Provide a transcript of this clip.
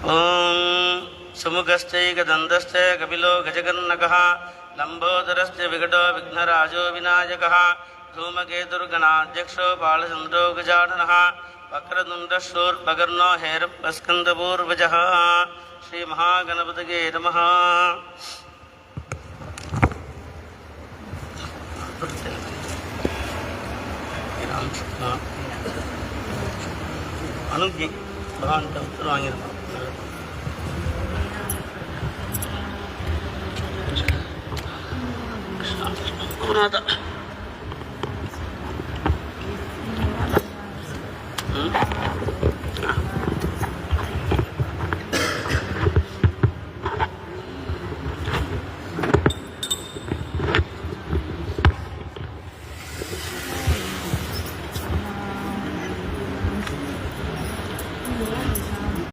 ಓಂ ಸುಮುಖಶ್ಚೈಕದಂತಶ್ಚ ಕಪಿಲೋ ಗಜಕರ್ಣಕಃ ಲಂಬೋದರಶ್ಚ ವಿಕಟೋ ವಿಘ್ನರಾಜೋ ವಿನಾಯಕಃ ಧೂಮಕೇತುರ್ಗಣಾಧ್ಯಕ್ಷೋ ಬಾಲಚಂದ್ರೋ ಗಜಾನನಃ ವಕ್ರತುಂಡಶೂರ್ಪಕರ್ಣೋ ಹೇರಪ್ರಸ್ಕಂದಪೂರ್ವಜಃ ಶ್ರೀ ಮಹಾಗಣಪತಿಗೆ ನಮಃ. அனுஜி பகவான்கிட்ட உத்தரவு வாங்கியிருக்கோம். குருநாதா